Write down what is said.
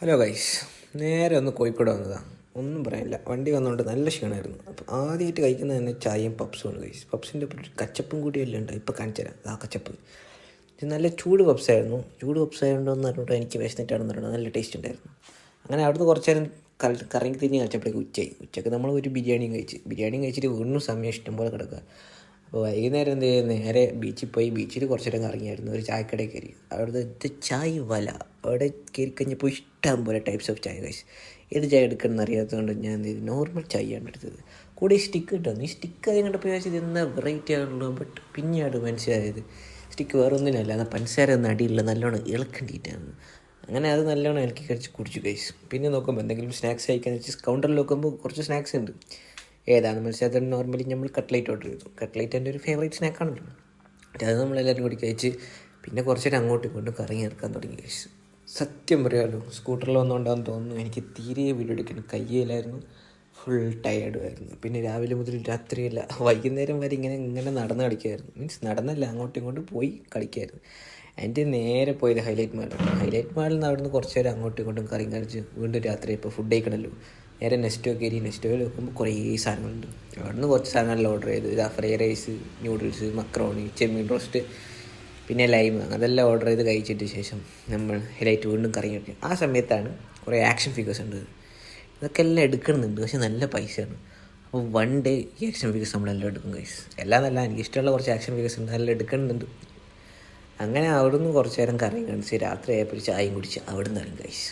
Hello guys, നേരെ ഒന്ന് കോഴിക്കോട് വന്നതാണ്. ഒന്നും പറയാനില്ല, വണ്ടി വന്നുകൊണ്ട് നല്ല ക്ഷീണമായിരുന്നു. അപ്പോൾ ആദ്യമായിട്ട് കഴിക്കുന്നത് തന്നെ ചായയും പപ്സുമാണ് ഗൈസ്. പപ്സിൻ്റെ ഒരു കച്ചപ്പും കൂടിയല്ലേ ഉണ്ട്, ഇപ്പോൾ കാണിച്ചു തരാം. ആ കച്ചപ്പ് ഇത് നല്ല ചൂട് പപ്സായിരുന്നു. ചൂട് പപ്സായതുകൊണ്ടെന്ന് പറഞ്ഞിട്ട് എനിക്ക് വിശന്നിട്ടാണെന്ന് പറയുന്നത് നല്ല ടേസ്റ്റ് ഉണ്ടായിരുന്നു. അങ്ങനെ അവിടുന്ന് കുറച്ച് നേരം കറങ്ങി തിരിഞ്ഞ് കഴിച്ചപ്പോഴേക്ക് ഉച്ചയ്ക്ക് നമ്മൾ ഒരു ബിരിയാണിയും കഴിച്ചിട്ട് വീണ്ടും സമയം ഇഷ്ടം പോലെ കിടക്കുക. അപ്പോൾ വൈകുന്നേരം എന്ത് ചെയ്യുന്നത്, നേരെ ബീച്ചിൽ പോയി. ബീച്ചിൽ കുറച്ച് നേരം കറങ്ങിയായിരുന്നു. ഒരു ചായക്കടയിൽ കയറി. അവിടുത്തെ ചായ വല അവിടെ കയറി കഴിഞ്ഞപ്പോൾ ഇഷ്ടം പോലെ ടൈപ്സ് ഓഫ് ചായ കഴിച്ചു. ഏത് ചായ എടുക്കണം എന്നറിയാത്തതുകൊണ്ട് ഞാൻ എന്ത് ചെയ്തു, നോർമൽ ചായയാണ് എടുത്തത്. കൂടെ ഈ സ്റ്റിക്ക് കിട്ടുന്നു. ഈ സ്റ്റിക്ക് അത് കണ്ടപ്പോൾ വിചാരിച്ചത് എന്താ വെറൈറ്റി ആണല്ലോ. ബട്ട് പിന്നെയാണ് മനസ്സിലായത് സ്റ്റിക്ക് വേറെ ഒന്നിനല്ല, എന്നാൽ പഞ്ചസാര ഒന്നും അടിയില്ല, നല്ലോണം ഇളക്കേണ്ടിയിട്ടാണ്. അങ്ങനെ അത് നല്ലോണം ഇളക്കി കഴിച്ച് കുടിച്ചു കഴിച്ചു. പിന്നെ നോക്കുമ്പോൾ എന്തെങ്കിലും സ്നാക്സ് കഴിക്കാന്ന് വെച്ചാൽ കൗണ്ടറിൽ നോക്കുമ്പോൾ കുറച്ച് സ്നാക്സ് ഉണ്ട്. ഏതാണ് മനസ്സിലായത്, നോർമലി നമ്മൾ കട്ട്ലേറ്റ് ഓർഡർ ചെയ്തു. കട്ട്ലേറ്റ് എൻ്റെ ഒരു ഫേവറേറ്റ് സ്നാക്കാണല്ലോ. അത് നമ്മളെല്ലാവരും കൂടി കഴിച്ച് പിന്നെ കുറച്ചേരം അങ്ങോട്ടും ഇങ്ങോട്ടും കറങ്ങി ഇറക്കാൻ തുടങ്ങി കഴിച്ചു. സത്യം പറയാമല്ലോ, സ്കൂട്ടറിൽ വന്നുകൊണ്ടാണെന്ന് തോന്നുന്നു എനിക്ക് തീരെ വീഡിയോ എടുക്കണം കയ്യിലായിരുന്നു. ഫുൾ ടയേർഡുമായിരുന്നു. പിന്നെ രാവിലെ മുതൽ രാത്രിയല്ല വൈകുന്നേരം വരെ ഇങ്ങനെ നടന്ന് കളിക്കുമായിരുന്നു. മീൻസ് നടന്നല്ല, അങ്ങോട്ടും ഇങ്ങോട്ടും പോയി കളിക്കുമായിരുന്നു. എൻ്റെ നേരെ പോയത് ഹൈലൈറ്റ് മാളിൽ നിന്ന് അവിടുന്ന് കുറച്ച് നേരം അങ്ങോട്ടും ഇങ്ങോട്ടും കറങ്ങി കളിച്ച് വീണ്ടും രാത്രി ഇപ്പോൾ ഫുഡ് കഴിക്കണമല്ലോ. നേരെ നെക്സ്റ്റോ കയറി. നെക്സ്റ്റോയിൽ നോക്കുമ്പോൾ കുറേ സാധനങ്ങളുണ്ട്. അവിടുന്ന് കുറച്ച് സാധനങ്ങളിൽ ഓർഡർ ചെയ്തു. ഫ്രൈഡ് റൈസ്, ന്യൂഡിൽസ്, മക്രോണി, ചെമ്മീൻ റോസ്റ്റ്, പിന്നെ ലൈം, അതെല്ലാം ഓർഡർ ചെയ്ത് കഴിച്ചിട്ട് ശേഷം നമ്മൾ ഹൈലൈറ്റ് വീണ്ടും കറങ്ങി കളിക്കും. ആ സമയത്താണ് കുറേ ആക്ഷൻ ഫിഗേഴ്സ് ഉണ്ട്. ഇതൊക്കെ എല്ലാം എടുക്കുന്നുണ്ട്, പക്ഷെ നല്ല പൈസയാണ്. അപ്പോൾ വൺ ഡേ ഈ ആക്ഷൻ ഫിഗേഴ്സ് നമ്മളെല്ലാം എടുക്കും ഗൈസ്. എല്ലാം നല്ല എനിക്കിഷ്ടമുള്ള കുറച്ച് ആക്ഷൻ ഫിഗേഴ്സ് ഉണ്ട്, നല്ല എടുക്കുന്നുണ്ട്. അങ്ങനെ അവിടുന്ന് കുറച്ച് നേരം കറങ്ങി കളിച്ച് രാത്രി ആയപ്പോൾ ചായയും കുടിച്ച് അവിടെ നിന്ന് ഇറങ്ങും ഗൈസ്.